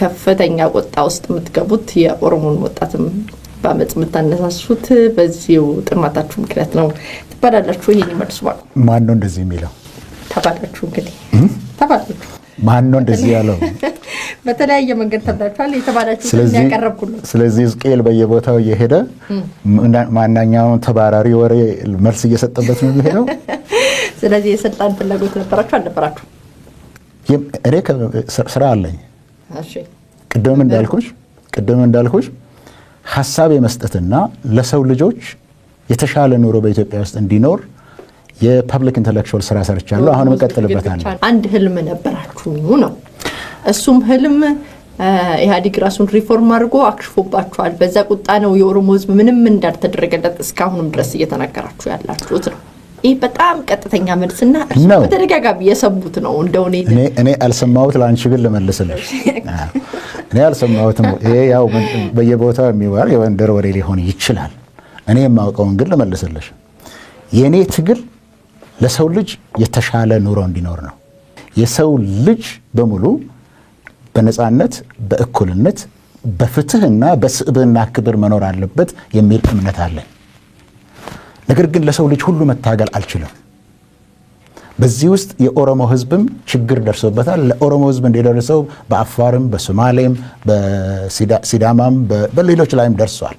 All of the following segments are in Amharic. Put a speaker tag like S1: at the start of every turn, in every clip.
S1: ከፍተኛ ቁጣ ውስጥ የምትገቡት የኦሮሞን ወጣትም በአመጽ የምታነሳሱት በዚሁ ጥማታችሁ ምክንያት ነው ተባላላችሁ። ይሄን መልሱ
S2: ማን ነው እንደዚህ የሚለው?
S1: ተባላችሁ እንግዲህ ተባላችሁ
S2: ማን ነው እንደዚህ ያለው?
S1: በተለያየ መንገድ ተባላችኋል። የተባላችሁት ያቀረብኩት
S2: ስለዚህ ሕዝቅኤል በየቦታው እየሄደ ማንኛውም ተባራሪ ወሬ መልስ እየሰጠበት ነው የሚሄደው።
S1: ስለዚህ የስልጣን ፍላጎት ነበራችሁ አልነበራችሁ?
S2: እኔ ስራ አለኝ።
S1: እሺ
S2: ቅድም እንዳልኩሽ ሐሳብ የመስጠትና ለሰው ልጆች የተሻለ ኑሮ በኢትዮጵያ ውስጥ እንዲኖር የፐብሊክ ኢንተሌክቹዋል ስራ ሰርቻለሁ። አሁን መቀጠልበታለሁ።
S1: አንድ ህልም ነበራችሁ ነው። እሱም ህልም ኢህአዴግ ራሱን ሪፎርም አድርጎ አክሽፎባችኋል። በዛ ቁጣ ነው የኦሮሞ ህዝብ ምንም እንዳልተደረገለት እስካሁንም ድረስ እየተናገራችሁ ያላችሁት ነው። ይህ በጣም ቀጥተኛ መልስና በተደጋጋሚ የሰሙት ነው። እንደው
S2: እኔ አልሰማሁት፣ ለአንቺ ግን ልመልስልሽ። እኔ አልሰማሁትም። ይሄ ያው በየቦታው የሚወራ የወንደር ወሬ ሊሆን ይችላል። እኔ የማውቀውን ግን ልመልስልሽ። የኔ ትግል ለሰው ልጅ የተሻለ ኑሮ እንዲኖር ነው። የሰው ልጅ በሙሉ በነፃነት፣ በእኩልነት፣ በፍትህና በስብዕና ክብር መኖር አለበት የሚል እምነት አለኝ። ነገር ግን ለሰው ልጅ ሁሉ መታገል አልችልም። በዚህ ውስጥ የኦሮሞ ህዝብም ችግር ደርሶበታል። ለኦሮሞ ህዝብ እንደደረሰው በአፋርም፣ በሶማሌም፣ በሲዳማም በሌሎች ላይም ደርሷል።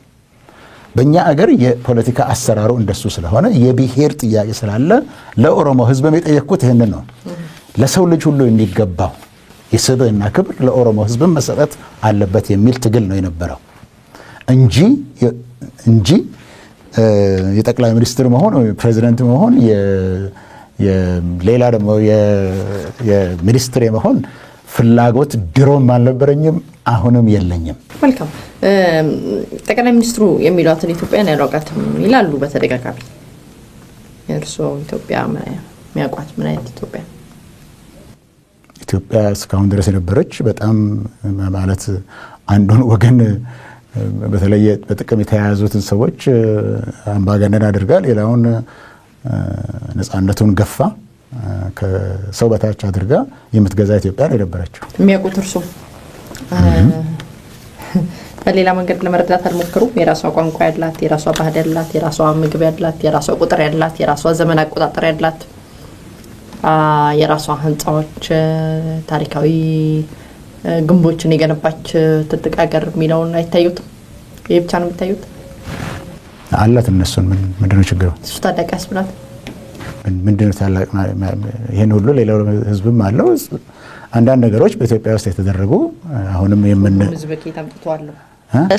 S2: በእኛ አገር የፖለቲካ አሰራሩ እንደሱ ስለሆነ የብሔር ጥያቄ ስላለ ለኦሮሞ ህዝብም የጠየቅኩት ይህንን ነው። ለሰው ልጅ ሁሉ የሚገባው የስብዕና ክብር ለኦሮሞ ህዝብም መሰጠት አለበት የሚል ትግል ነው የነበረው እንጂ የጠቅላይ ሚኒስትር መሆን ፕሬዚደንት መሆን ሌላ ደግሞ የሚኒስትር መሆን ፍላጎት ድሮም አልነበረኝም፣ አሁንም የለኝም።
S1: መልካም። ጠቅላይ ሚኒስትሩ የሚሏትን ኢትዮጵያን ያሏቃትም ይላሉ በተደጋጋሚ። እርስዎ ኢትዮጵያ የሚያውቋት ምን አይነት
S2: ኢትዮጵያ እስካሁን ድረስ የነበረች በጣም ማለት አንዱን ወገን በተለየ በጥቅም የተያያዙትን ሰዎች አምባገነን አድርጋ ሌላውን ነፃነቱን ገፋ ከሰው በታች አድርጋ የምትገዛ ኢትዮጵያ ነው የነበረችው።
S1: የሚያውቁት እርሱ በሌላ መንገድ ለመረዳት አልሞከሩም? የራሷ ቋንቋ ያላት፣ የራሷ ባህል ያላት፣ የራሷ ምግብ ያላት፣ የራሷ ቁጥር ያላት፣ የራሷ ዘመን አቆጣጠር ያላት፣ የራሷ ህንፃዎች፣ ታሪካዊ ግንቦችን የገነባች ትልቅ ሀገር የሚለውን አይታዩትም? ይሄ ብቻ ነው የሚታዩት?
S2: አላት። እነሱን ምንድነው ችግሩ?
S1: እሱ ታላቅ ያስብላት
S2: ምንድነው ታላቅ? ይሄን ሁሉ ሌላው ህዝብም አለው። አንዳንድ ነገሮች በኢትዮጵያ ውስጥ የተደረጉ አሁንም
S1: ህዝብ ከየት አምጥቷለሁ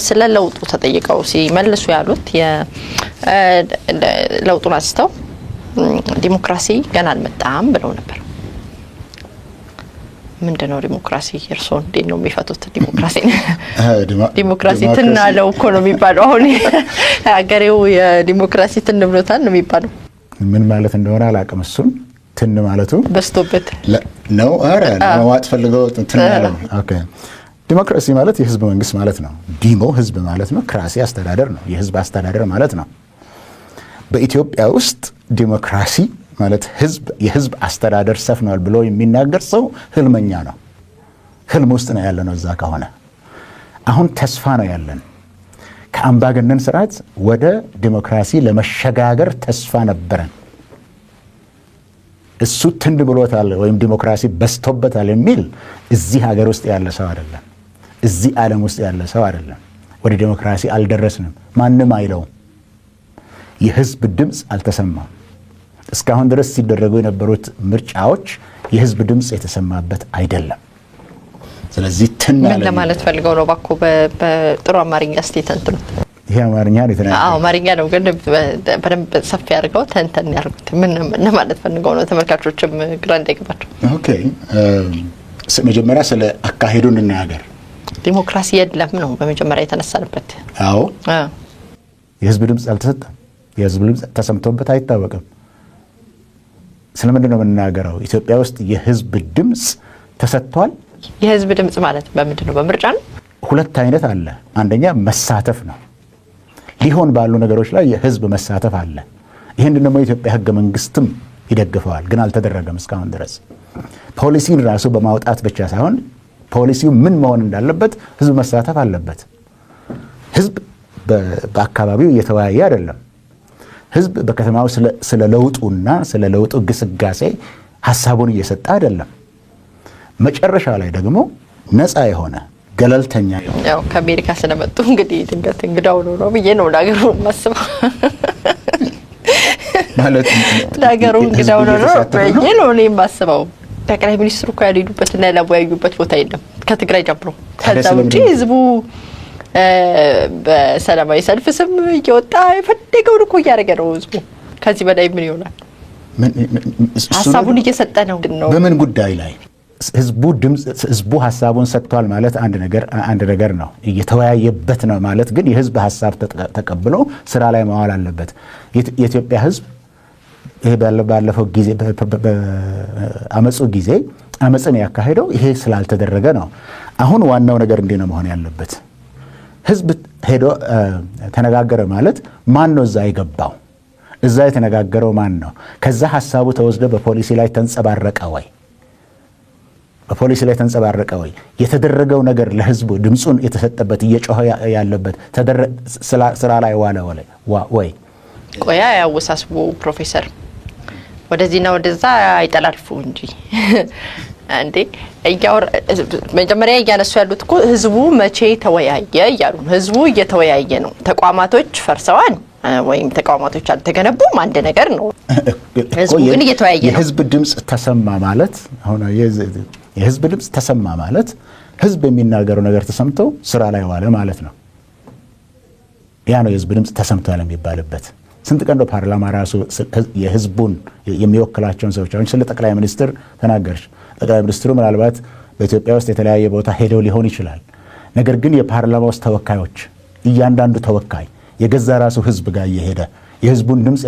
S1: ስለ ለውጡ ተጠይቀው ሲመልሱ ያሉት ለውጡን አስተው ዲሞክራሲ ገና አልመጣም ብለው ነበር። ምንድነው ዲሞክራሲ? እርስዎ እንዴት ነው የሚፈቱት ዲሞክራሲ ትናለው እኮ ነው የሚባለው። አሁን ሀገሬው የዲሞክራሲ ትን ብሎታል ነው የሚባለው።
S2: ምን ማለት እንደሆነ አላውቅም። እሱን ትን ማለቱ
S1: በስቶበት
S2: ነው። አረ ለማዋጥ ፈልገው ትን ያለው። ኦኬ። ዲሞክራሲ ማለት የህዝብ መንግስት ማለት ነው። ዲሞ ህዝብ ማለት ነው። ክራሲ አስተዳደር ነው። የህዝብ አስተዳደር ማለት ነው። በኢትዮጵያ ውስጥ ዲሞክራሲ ማለት የህዝብ አስተዳደር ሰፍኗል ብሎ የሚናገር ሰው ህልመኛ ነው። ህልም ውስጥ ነው ያለነው። እዛ ከሆነ አሁን ተስፋ ነው ያለን። ከአምባገነን ስርዓት ወደ ዲሞክራሲ ለመሸጋገር ተስፋ ነበረን። እሱ ትንድ ብሎታል ወይም ዲሞክራሲ በስቶበታል የሚል እዚህ ሀገር ውስጥ ያለ ሰው አይደለም። እዚህ ዓለም ውስጥ ያለ ሰው አይደለም። ወደ ዲሞክራሲ አልደረስንም። ማንም አይለውም። የህዝብ ድምፅ አልተሰማም። እስካሁን ድረስ ሲደረጉ የነበሩት ምርጫዎች የህዝብ ድምፅ የተሰማበት አይደለም። ስለዚህ ምን
S1: ለማለት ፈልገው ነው? ባኮ በጥሩ አማርኛ ስቴተንትሉት
S2: ይሄ አማርኛ ነው የተናገረው።
S1: አማርኛ ነው ግን በደንብ ሰፊ አድርገው ተንተን ያርጉት። ምን ለማለት ፈልገው ነው? ተመልካቾችም ግራ እንዳይገባቸው።
S2: ኦኬ፣ መጀመሪያ ስለ አካሄዱ እንናገር።
S1: ዲሞክራሲ የለም ነው በመጀመሪያ የተነሳንበት።
S2: አዎ፣ የህዝብ ድምፅ አልተሰጠም። የህዝብ ድምፅ ተሰምቶበት አይታወቅም። ስለምንድን ነው የምንናገረው? ኢትዮጵያ ውስጥ የህዝብ ድምፅ ተሰጥቷል።
S1: የህዝብ ድምፅ ማለት በምንድን ነው? በምርጫ ነው።
S2: ሁለት አይነት አለ። አንደኛ መሳተፍ ነው። ሊሆን ባሉ ነገሮች ላይ የህዝብ መሳተፍ አለ። ይህን ደግሞ የኢትዮጵያ ህገ መንግስትም ይደግፈዋል። ግን አልተደረገም እስካሁን ድረስ። ፖሊሲን ራሱ በማውጣት ብቻ ሳይሆን ፖሊሲው ምን መሆን እንዳለበት ህዝብ መሳተፍ አለበት። ህዝብ በአካባቢው እየተወያየ አይደለም። ህዝብ በከተማው ስለ ለውጡና ስለ ለውጡ ግስጋሴ ሐሳቡን እየሰጠ አይደለም። መጨረሻ ላይ ደግሞ ነፃ የሆነ ገለልተኛ
S1: ያው ከአሜሪካ ስለመጡ እንግዲህ ድንገት እንግዳው ነው ብዬ ነው ለሀገሩ ማስበው ማለት ለሀገሩ እንግዳው ነው ብዬ ነው እኔ ማስበው። ጠቅላይ ሚኒስትሩ እኮ ያልሄዱበትና ያላወያዩበት ቦታ የለም ከትግራይ ጀምሮ። ከዛ ውጪ ህዝቡ በሰላማዊ ሰልፍ ስም እየወጣ የፈለገውን እኮ እያደረገ ነው ህዝቡ። ከዚህ በላይ ምን ይሆናል? ሀሳቡን እየሰጠ ነው።
S2: በምን ጉዳይ ላይ ህዝቡ ሀሳቡን ሰጥቷል ማለት አንድ ነገር ነው። እየተወያየበት ነው ማለት ግን የህዝብ ሀሳብ ተቀብሎ ስራ ላይ መዋል አለበት። የኢትዮጵያ ህዝብ ይሄ ባለፈው ጊዜ በአመጹ ጊዜ አመጽን ያካሄደው ይሄ ስላልተደረገ ነው። አሁን ዋናው ነገር እንዲህ ነው መሆን ያለበት። ህዝብ ሄዶ ተነጋገረ ማለት ማን ነው እዛ የገባው? እዛ የተነጋገረው ማን ነው? ከዛ ሀሳቡ ተወስዶ በፖሊሲ ላይ ተንጸባረቀ ወይ? በፖሊሲ ላይ ተንጸባረቀ ወይ? የተደረገው ነገር ለህዝቡ ድምጹን የተሰጠበት እየጮኸ ያለበት ስራ ላይ ዋለ ወይ?
S1: ቆያ ያወሳስቡ ፕሮፌሰር ወደዚህና ወደዛ አይጠላልፉ እንጂ እንዴ መጀመሪያ እያነሱ ያሉት እኮ ህዝቡ መቼ ተወያየ እያሉ ነው። ህዝቡ እየተወያየ ነው። ተቋማቶች ፈርሰዋል ወይም ተቋማቶች አልተገነቡም አንድ ነገር ነው። ህዝቡ ግን እየተወያየ ነው።
S2: የህዝብ ድምጽ ተሰማ ማለት አሁን የህዝብ ድምጽ ተሰማ ማለት ህዝብ የሚናገረው ነገር ተሰምቶ ስራ ላይ ዋለ ማለት ነው። ያ ነው የህዝብ ድምጽ ተሰምቷል የሚባልበት። ስንት ቀን ነው ፓርላማ ራሱ የህዝቡን የሚወክላቸውን ሰዎች አሁን ስለ ጠቅላይ ሚኒስትር ተናገርሽ። ጠቅላይ ሚኒስትሩ ምናልባት በኢትዮጵያ ውስጥ የተለያየ ቦታ ሄደው ሊሆን ይችላል። ነገር ግን የፓርላማ ውስጥ ተወካዮች እያንዳንዱ ተወካይ የገዛ ራሱ ህዝብ ጋር እየሄደ የህዝቡን ድምጽ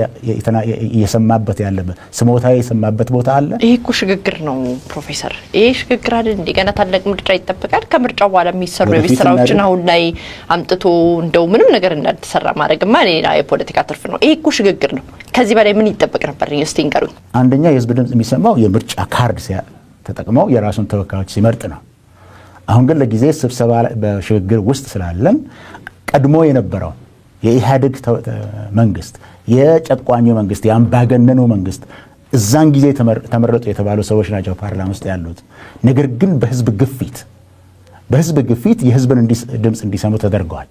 S2: እየሰማበት ያለበት ስሞታ የሰማበት ቦታ አለ።
S1: ይሄ እኮ ሽግግር ነው ፕሮፌሰር። ይሄ ሽግግር አይደል? እንደገና ታላቅ ምርጫ ይጠብቃል። ከምርጫው በኋላ የሚሰሩ የቤት ስራዎችን አሁን ላይ አምጥቶ እንደው ምንም ነገር እንዳልተሰራ ማድረግማ ሌላ የፖለቲካ ትርፍ ነው። ይሄ እኮ ሽግግር ነው። ከዚህ በላይ ምን ይጠበቅ ነበር? እስቲ ንገሩኝ።
S2: አንደኛ የህዝብ ድምጽ የሚሰማው የምርጫ ካርድ ተጠቅመው የራሱን ተወካዮች ሲመርጥ ነው። አሁን ግን ለጊዜ ስብሰባ በሽግግር ውስጥ ስላለን ቀድሞ የነበረው የኢህአዴግ መንግስት የጨቋኙ መንግስት የአምባገነኑ መንግስት እዛን ጊዜ ተመረጡ የተባሉ ሰዎች ናቸው ፓርላማ ውስጥ ያሉት። ነገር ግን በህዝብ ግፊት የህዝብን ድምጽ እንዲሰሙ ተደርገዋል።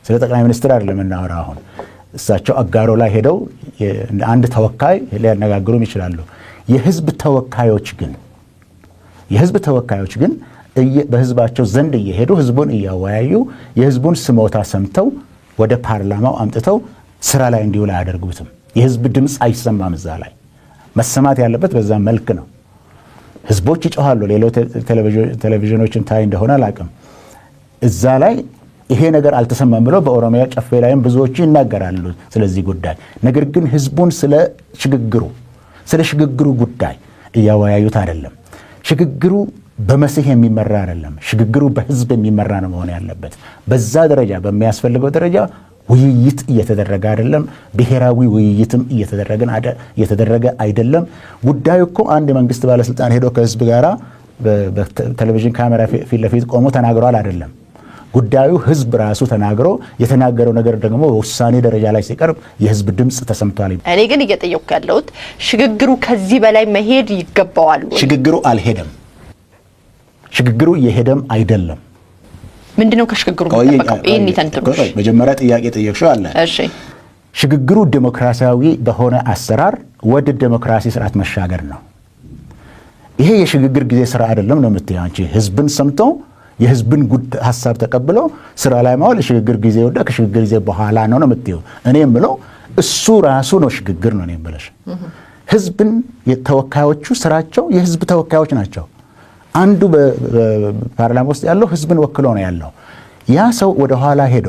S2: ስለ ጠቅላይ ሚኒስትር አይደለም እናወራ። አሁን እሳቸው አጋሮ ላይ ሄደው አንድ ተወካይ ሊያነጋግሩም ይችላሉ። የህዝብ ተወካዮች ግን በህዝባቸው ዘንድ እየሄዱ ህዝቡን እያወያዩ የህዝቡን ስሞታ ሰምተው ወደ ፓርላማው አምጥተው ስራ ላይ እንዲውል አያደርጉትም። የህዝብ ድምጽ አይሰማም። እዛ ላይ መሰማት ያለበት በዛ መልክ ነው። ህዝቦች ይጮሃሉ። ሌሎች ቴሌቪዥኖችን ታይ እንደሆነ አላቅም። እዛ ላይ ይሄ ነገር አልተሰማም ብለው በኦሮሚያ ጨፌ ላይም ብዙዎቹ ይናገራሉ ስለዚህ ጉዳይ። ነገር ግን ህዝቡን ስለ ሽግግሩ ጉዳይ እያወያዩት አይደለም። ሽግግሩ በመሲህ የሚመራ አይደለም። ሽግግሩ በህዝብ የሚመራ ነው መሆን ያለበት። በዛ ደረጃ በሚያስፈልገው ደረጃ ውይይት እየተደረገ አይደለም። ብሔራዊ ውይይትም እየተደረገ አይደለም። ጉዳዩ እኮ አንድ የመንግስት ባለስልጣን ሄዶ ከህዝብ ጋራ በቴሌቪዥን ካሜራ ፊት ለፊት ቆሞ ተናግሯል አይደለም። ጉዳዩ ህዝብ ራሱ ተናግሮ የተናገረው ነገር ደግሞ ውሳኔ ደረጃ ላይ ሲቀርብ የህዝብ ድምጽ ተሰምቷል።
S1: እኔ ግን እየጠየቅኩ ያለሁት ሽግግሩ ከዚህ በላይ መሄድ ይገባዋል።
S2: ሽግግሩ አልሄደም። ሽግግሩ እየሄደም አይደለም።
S1: ምንድነው ከሽግግሩ የሚጠበቀው? ይሄን ይተንትኑሽ።
S2: መጀመሪያ ጥያቄ ጠየቅሽው አለ።
S1: እሺ፣
S2: ሽግግሩ ዲሞክራሲያዊ በሆነ አሰራር ወደ ዲሞክራሲ ስርዓት መሻገር ነው። ይሄ የሽግግር ጊዜ ስራ አይደለም ነው የምትይው አንቺ። ህዝብን ሰምቶ የህዝብን ሀሳብ ተቀብለው ስራ ላይ ማዋል የሽግግር ጊዜ ወደ ከሽግግር ጊዜ በኋላ ነው የምትይው። እኔ የምለው እሱ ራሱ ነው ሽግግር ነው የምልሽ። ህዝብን የተወካዮቹ ስራቸው የህዝብ ተወካዮች ናቸው። አንዱ በፓርላማ ውስጥ ያለው ህዝብን ወክሎ ነው ያለው። ያ ሰው ወደ ኋላ ሄዶ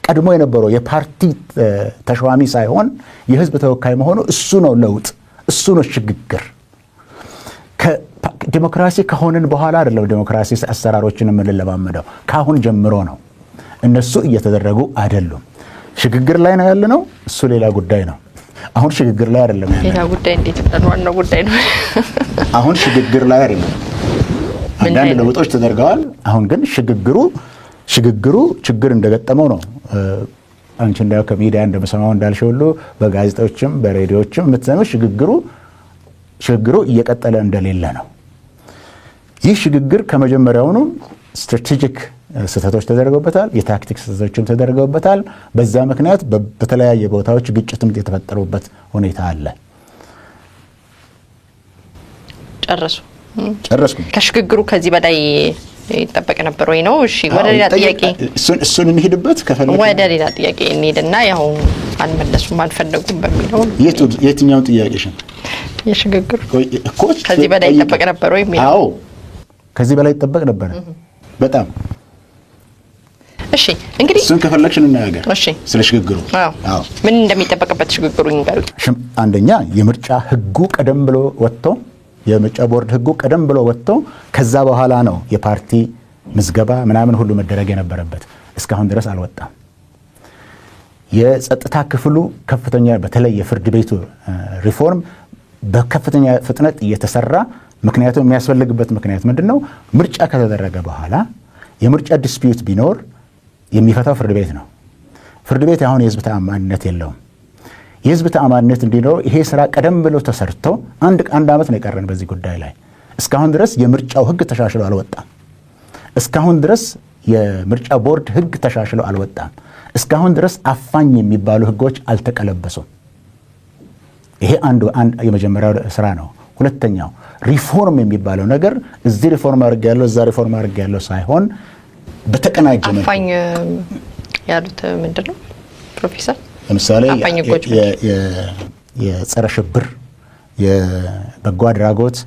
S2: ቀድሞ የነበረው የፓርቲ ተሿሚ ሳይሆን የህዝብ ተወካይ መሆኑ እሱ ነው ለውጥ፣ እሱ ነው ሽግግር። ዲሞክራሲ ከሆነን በኋላ አይደለም ዲሞክራሲ አሰራሮችን የምንለማመደው፣ ካሁን ጀምሮ ነው። እነሱ እየተደረጉ አይደሉም። ሽግግር ላይ ነው ያለነው። እሱ ሌላ ጉዳይ ነው። አሁን ሽግግር ላይ አይደለም ያለነው።
S1: ሌላ ጉዳይ እንዴት ነው? ዋናው ጉዳይ ነው።
S2: አሁን ሽግግር ላይ አይደለም። አንዳንድ ለውጦች ተደርገዋል። አሁን ግን ሽግግሩ ችግር እንደገጠመው ነው። አንቺ እንዳው ከሚዲያ እንደምሰማው እንዳልሽ ሁሉ በጋዜጦችም በሬዲዮችም የምትሰማው ሽግግሩ እየቀጠለ እንደሌለ ነው። ይህ ሽግግር ከመጀመሪያውኑ ስትራቴጂክ ስህተቶች ተደርገውበታል፣ የታክቲክ ስህተቶችም ተደርገውበታል። በዛ ምክንያት በተለያየ ቦታዎች ግጭትም የተፈጠሩበት ሁኔታ አለ። ጨረስኩ።
S1: ከሽግግሩ ከዚህ በላይ ይጠበቅ ነበር ወይ ነው? እሺ ወደ ሌላ ጥያቄ
S2: እሱን እንሂድበት ከፈለግን
S1: ወደ ሌላ ጥያቄ እንሂድና ያው አልመለሱም አልፈለጉም በሚለው
S2: የትኛው ጥያቄሽ?
S1: የሽግግሩ ከዚህ በላይ ይጠበቅ ነበር ወይ?
S2: አዎ ከዚህ በላይ ይጠበቅ ነበር በጣም።
S1: እሺ እንግዲህ
S2: እሱን ከፈለግሽ እንነጋገር።
S1: እሺ
S2: ስለ ሽግግሩ
S1: አዎ ምን እንደሚጠበቅበት ሽግግሩ ይንገሩ።
S2: አንደኛ የምርጫ ህጉ ቀደም ብሎ ወጥቶ የምርጫ ቦርድ ህጉ ቀደም ብሎ ወጥቶ ከዛ በኋላ ነው የፓርቲ ምዝገባ ምናምን ሁሉ መደረግ የነበረበት። እስካሁን ድረስ አልወጣም። የጸጥታ ክፍሉ ከፍተኛ በተለይ የፍርድ ቤቱ ሪፎርም በከፍተኛ ፍጥነት እየተሰራ ምክንያቱም የሚያስፈልግበት ምክንያት ምንድነው? ምርጫ ከተደረገ በኋላ የምርጫ ዲስፒዩት ቢኖር የሚፈታው ፍርድ ቤት ነው። ፍርድ ቤት አሁን የህዝብ ተአማኒነት የለውም። የህዝብ ተአማኒነት እንዲኖር ይሄ ስራ ቀደም ብሎ ተሰርቶ አንድ ዓመት ነው የቀረን በዚህ ጉዳይ ላይ። እስካሁን ድረስ የምርጫው ህግ ተሻሽሎ አልወጣም። እስካሁን ድረስ የምርጫ ቦርድ ህግ ተሻሽሎ አልወጣም። እስካሁን ድረስ አፋኝ የሚባሉ ህጎች አልተቀለበሱም። ይሄ አንድ የመጀመሪያው ስራ ነው። ሁለተኛው ሪፎርም የሚባለው ነገር እዚህ ሪፎርም አድርጌያለሁ እዛ ሪፎርም አድርጌያለሁ ሳይሆን በተቀናጀ መልኩ
S1: አፋኝ ያሉት ምንድነው ፕሮፌሰር?
S2: ለምሳሌ የጸረ ሽብር፣ የበጎ አድራጎት፣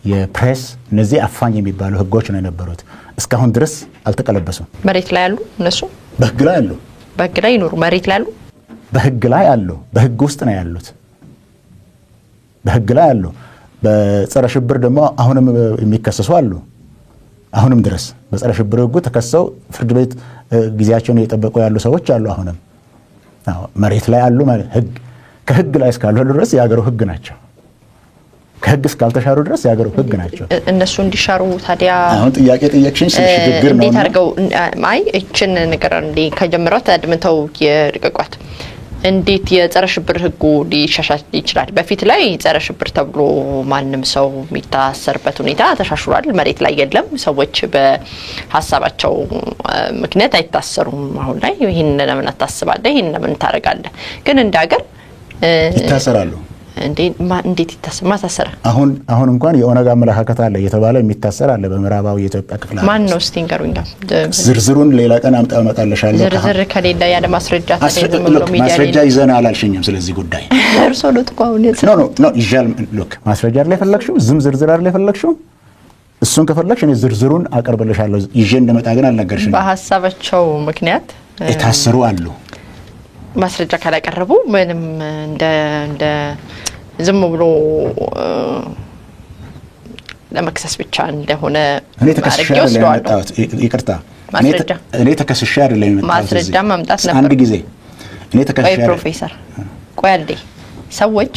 S2: የፕሬስ እነዚህ አፋኝ የሚባሉ ህጎች ነው የነበሩት። እስካሁን ድረስ አልተቀለበሱም።
S1: መሬት ላይ ያሉ እነሱ
S2: በህግ ላይ አሉ።
S1: በህግ ላይ ይኖሩ መሬት ላይ ያሉ
S2: በህግ ላይ አሉ። በህግ ውስጥ ነው ያሉት። በህግ ላይ አሉ። በጸረ ሽብር ደግሞ አሁንም የሚከሰሱ አሉ። አሁንም ድረስ በጸረ ሽብር ህጉ ተከሰው ፍርድ ቤት ጊዜያቸውን እየጠበቁ ያሉ ሰዎች አሉ። አሁንም መሬት ላይ አሉ ማለት ህግ ከህግ ላይ እስካልሆነ ድረስ የሀገሩ ህግ ናቸው። ከህግ እስካልተሻሩ ድረስ የሀገሩ ህግ ናቸው።
S1: እነሱ እንዲሻሩ ታዲያ
S2: አሁን ጥያቄ ጠየቅሽኝ ስለ ሽግግር ነው።
S1: እንዴት አድርገው አይ እችን ነገር እንዴ ከጀመሯት አድምተው የርቀቋት እንዴት የጸረ ሽብር ህጉ ሊሻሻል ይችላል? በፊት ላይ ጸረ ሽብር ተብሎ ማንም ሰው የሚታሰርበት ሁኔታ ተሻሽሏል። መሬት ላይ የለም። ሰዎች በሀሳባቸው ምክንያት አይታሰሩም። አሁን ላይ ይሄን ለምን አታስባለህ? ይሄን ለምን ታረጋለህ? ግን እንደ ሀገር
S2: ይታሰራሉ።
S1: እንዴት ይታሰር? ማታሰራ
S2: አሁን እንኳን የኦነግ አመለካከት አለ እየተባለ የሚታሰር አለ በምዕራባዊ የኢትዮጵያ ክፍል።
S1: ማን ነው እስቲ ንገሩኝ።
S2: ዝርዝሩን ሌላ ቀን አመጣልሻለሁ።
S1: ዝርዝር ከሌለ ያለ ማስረጃ
S2: ማስረጃ ይዘና አላልሽኝም ስለዚህ ጉዳይ
S1: እርሶ ሎት ቆውን
S2: ኖ ይጃል ሉክ ማስረጃ አይደል የፈለግሽው? ዝርዝር አይደል የፈለግሽው? እሱን ከፈለግሽ እኔ ዝርዝሩን አቀርብልሻለሁ። ይዤ እንደመጣ ግን አልነገርሽኝም።
S1: በሐሳባቸው ምክንያት
S2: የታሰሩ አሉ።
S1: ማስረጃ ካላቀረቡ ምንም እንደ ዝም ብሎ ለመክሰስ ብቻ እንደሆነ
S2: እኔ ተከስሼ አይደለም የመጣሁት። ይቅርታ እኔ ተከስሼ አይደለም የመጣሁት።
S1: ማስረጃ ማምጣት ነበር
S2: አንድ ጊዜ እኔ ተከስሼ
S1: ፕሮፌሰር ቆያልዴ ሰዎች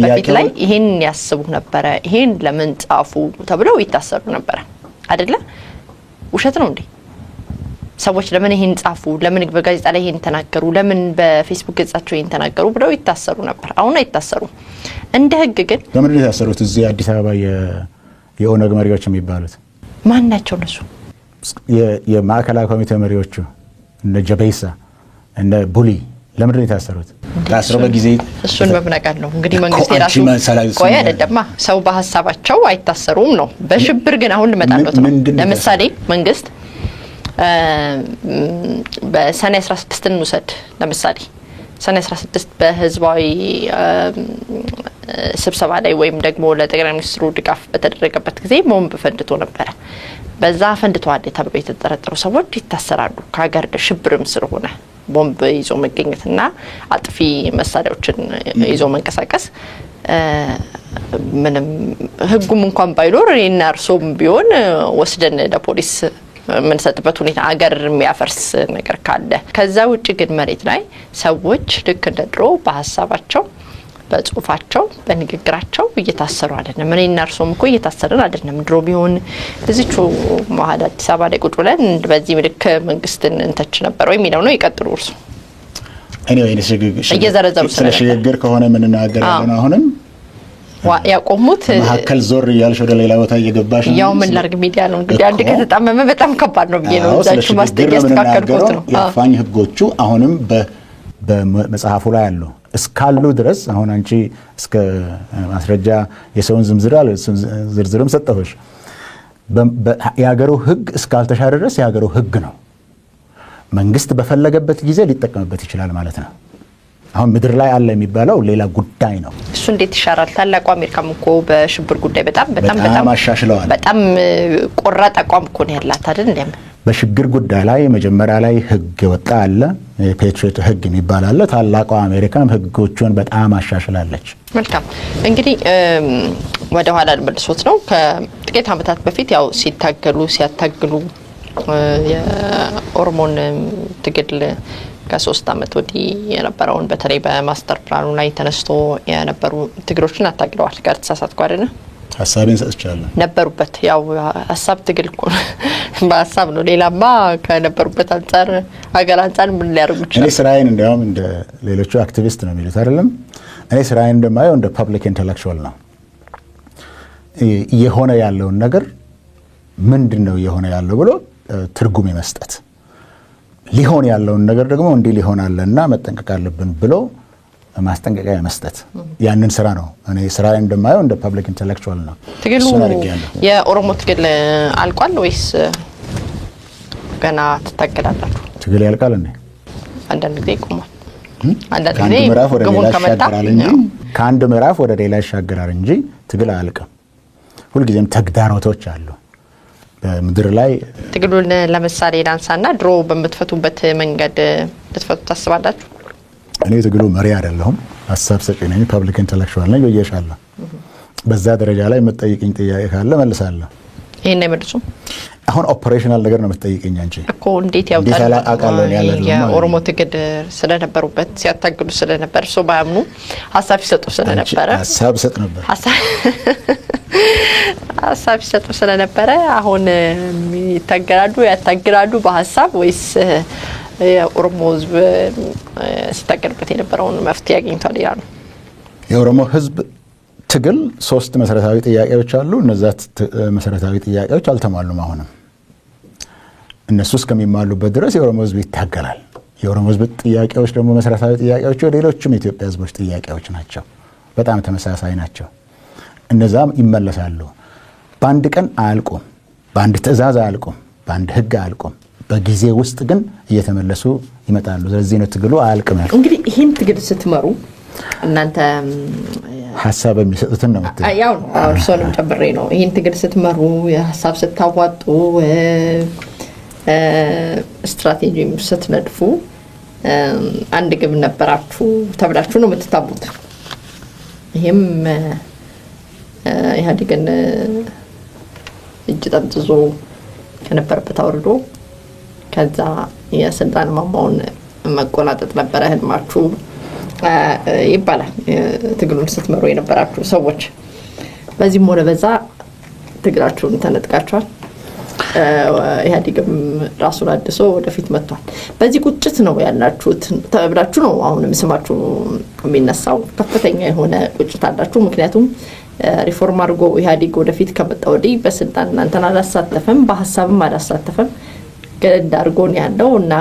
S1: በፊት ላይ ይሄን ያስቡ ነበረ። ይሄን ለምን ጻፉ ተብለው ይታሰሩ ነበረ አይደለ? ውሸት ነው እንዴ? ሰዎች ለምን ይሄን ጻፉ፣ ለምን በጋዜጣ ላይ ይሄን ተናገሩ፣ ለምን በፌስቡክ ገጻቸው ይሄን ተናገሩ ብለው ይታሰሩ ነበር። አሁን አይታሰሩም። እንደ ህግ ግን
S2: ለምን የታሰሩት? እዚህ አዲስ አበባ የኦነግ መሪዎች የሚባሉት
S1: ማን ናቸው? እነሱ
S2: የማዕከላዊ ኮሚቴ መሪዎቹ እነ ጀበይሳ እነ ቡሊ ለምን የታሰሩት? ታስረው በጊዜ
S1: እሱን መብነቃል ነው እንግዲህ መንግስት የራሱ ቆይ አይደለማ። ሰው በሐሳባቸው አይታሰሩም ነው። በሽብር ግን አሁን ልመጣለት ነው። ለምሳሌ መንግስት በሰኔ 16 እንውሰድ። ለምሳሌ ሰኔ 16 በህዝባዊ ስብሰባ ላይ ወይም ደግሞ ለጠቅላይ ሚኒስትሩ ድጋፍ በተደረገበት ጊዜ ቦምብ ፈንድቶ ነበረ። በዛ ፈንድቷል ተብሎ የተጠረጠሩ ሰዎች ይታሰራሉ። ከሀገር ሽብርም ስለሆነ ቦምብ ይዞ መገኘትና አጥፊ መሳሪያዎችን ይዞ መንቀሳቀስ ምንም ህጉም እንኳን ባይኖር እና እርሶም ቢሆን ወስደን ለፖሊስ ምንሰጥበት ሁኔታ አገር የሚያፈርስ ነገር ካለ። ከዛ ውጭ ግን መሬት ላይ ሰዎች ልክ እንደ ድሮ በሐሳባቸው በጽሁፋቸው በንግግራቸው እየታሰሩ አይደለም። እኔና እርሶም እኮ እየታሰርን አይደለም። ድሮ ቢሆን እዚቹ መሀል አዲስ አበባ ላይ ቁጭ ብለን በዚህ ምልክ መንግስትን እንተች ነበር ወይ የሚለው ነው። ይቀጥሉ እርሶ።
S2: anyway
S1: እየዘረዘሩ
S2: ስለሽግግር ከሆነ ምን እናገራለን? አሁንም
S1: ያቆሙት
S2: መሀከል ዞር እያልሽ ወደ ሌላ ቦታ እየገባሽ ነው።
S1: ያው ምን ላርግ ሚዲያ ነው እንግዲህ አንድ ከተጣመመ በጣም ከባድ ነው ብዬ ነው እዛችሁ ማስጠቂያ ያስተካከልኩት ነው።
S2: የአፋኝ ህጎቹ አሁንም በመጽሐፉ ላይ አሉ እስካሉ ድረስ አሁን አንቺ እስከ ማስረጃ የሰውን ዝርዝርም ሰጠሁሽ። የሀገሩ ህግ እስካልተሻረ ድረስ የሀገሩ ህግ ነው። መንግስት በፈለገበት ጊዜ ሊጠቀምበት ይችላል ማለት ነው። አሁን ምድር ላይ አለ የሚባለው ሌላ ጉዳይ ነው። እሱ
S1: እንዴት ይሻራል? ታላቁ አሜሪካም እኮ በሽብር ጉዳይ በጣም
S2: አሻሽለዋል።
S1: በጣም ቆራጥ አቋም እኮ ነው ያላት አይደል? እንደም
S2: በሽብር ጉዳይ ላይ መጀመሪያ ላይ ህግ ወጣ አለ፣ የፔትሪዮት ህግ የሚባል አለ። ታላቁ አሜሪካም ህጎቹን በጣም አሻሽላለች።
S1: መልካም እንግዲህ ወደ ኋላ ልመልሶት ነው። ከጥቂት ዓመታት በፊት ያው ሲያታግሉ የኦሮሞን ትግል ከ3 አመት ወዲህ የነበረውን በተለይ በማስተር ፕላኑ ላይ ተነስቶ የነበሩ ትግሎችን አታግለዋል። ጋር ተሳሳትኩ አይደል?
S2: ሐሳቤን ሰጥቻለሁ።
S1: ነበሩበት ያው ሐሳብ ትግል እኮ በሐሳብ ነው። ሌላማ ከነበሩበት አንፃር ሀገር አንፃር ምን ሊያደርጉ ይችላል?
S2: እኔ ስራዬን እንደውም እንደ ሌሎቹ አክቲቪስት ነው የሚሉት አይደለም። እኔ ስራዬን እንደማየው እንደ ፐብሊክ ኢንተሌክቹዋል ነው። የሆነ ያለውን ነገር ምንድነው የሆነ ያለው ብሎ ትርጉም የመስጠት ሊሆን ያለውን ነገር ደግሞ እንዲህ ሊሆን አለና መጠንቀቅ አለብን ብሎ ማስጠንቀቂያ መስጠት ያንን ስራ ነው። እኔ ስራዬ እንደማየው እንደ ፐብሊክ ኢንተሌክቹዋል ነው።
S1: ትግሉ የኦሮሞ ትግል አልቋል ወይስ ገና ትታገላላችሁ?
S2: ትግል ያልቃል እንዴ?
S1: አንዳንድ ጊዜ ይቆማል። አንዳንድ
S2: ጊዜ ከአንድ ምዕራፍ ወደ ሌላ ይሻገራል እንጂ ትግል አያልቅም። ሁልጊዜም ተግዳሮቶች አሉ በምድር ላይ።
S1: ትግሉን ለምሳሌ ላንሳና ድሮ በምትፈቱበት መንገድ ልትፈቱ ታስባላችሁ?
S2: እኔ ትግሉ መሪ አይደለሁም፣ ሀሳብ ሰጪ ነኝ፣ ፐብሊክ ኢንተሌክቹዋል ነኝ ብዬሻለሁ። በዛ ደረጃ ላይ የምትጠይቅኝ ጥያቄ ካለ መልሳለሁ።
S1: ይሄን አይመልሱ።
S2: አሁን ኦፕሬሽናል ነገር ነው የምትጠይቅኝ አንቺ
S1: እኮ። እንዴት ያውጣል? የኦሮሞ ትግል ስለነበሩበት ሲያታግሉ ስለነበር ሰው ባያምኑ ሀሳብ ይሰጡ ስለነበረ
S2: ሀሳብ ሰጥ ነበር
S1: ሀሳብ ይሰጡ ስለነበረ አሁን ያታግራሉ በሀሳብ ወይስ የኦሮሞ ህዝብ ሲታገልበት የነበረውን መፍትሄ አግኝቷል ይላሉ?
S2: የኦሮሞ ህዝብ ትግል 3 መሰረታዊ ጥያቄዎች አሉ። እነዛ መሰረታዊ ጥያቄዎች አልተሟሉም። አሁንም እነሱ እስከሚሟሉበት ድረስ የኦሮሞ ህዝብ ይታገላል። የኦሮሞ ህዝብ ጥያቄዎች ደግሞ መሰረታዊ ጥያቄዎች ሌሎችም የኢትዮጵያ ህዝቦች ጥያቄዎች ናቸው። በጣም ተመሳሳይ ናቸው። እነዛም ይመለሳሉ። በአንድ ቀን አያልቁም፣ በአንድ ትዕዛዝ አያልቁም፣ በአንድ ህግ አያልቁም። በጊዜ ውስጥ ግን እየተመለሱ ይመጣሉ። ስለዚህ ነው ትግሉ አያልቅም።
S1: እንግዲህ ይህን ትግል ስትመሩ እናንተ
S2: ሀሳብ የሚሰጡትን ነው ማለት
S1: ያው እርሶንም ጨምሬ ነው። ይህን ትግል ስትመሩ የሀሳብ ስታዋጡ ስትራቴጂም ስትነድፉ አንድ ግብ ነበራችሁ ተብላችሁ ነው የምትታቡት። ይሄም ኢህአዴግን እጅ ጠምጥዞ ከነበረበት አውርዶ ከዛ የስልጣን ማማውን መቆናጠጥ ነበረ ህልማችሁ ይባላል። ትግሉን ስትመሩ የነበራችሁ ሰዎች በዚህም ሆነ በዛ ትግራችሁን ተነጥቃችኋል። ኢህአዴግም ራሱን አድሶ ወደፊት መጥቷል። በዚህ ቁጭት ነው ያላችሁት ተብላችሁ ነው አሁንም ስማችሁ የሚነሳው። ከፍተኛ የሆነ ቁጭት አላችሁ። ምክንያቱም ሪፎርም አድርጎ ኢህአዴግ ወደፊት ከመጣ ወዲህ በስልጣን እናንተን አላሳተፈም፣ በሀሳብም አላሳተፈም። ገለድ አድርጎ ነው ያለው እና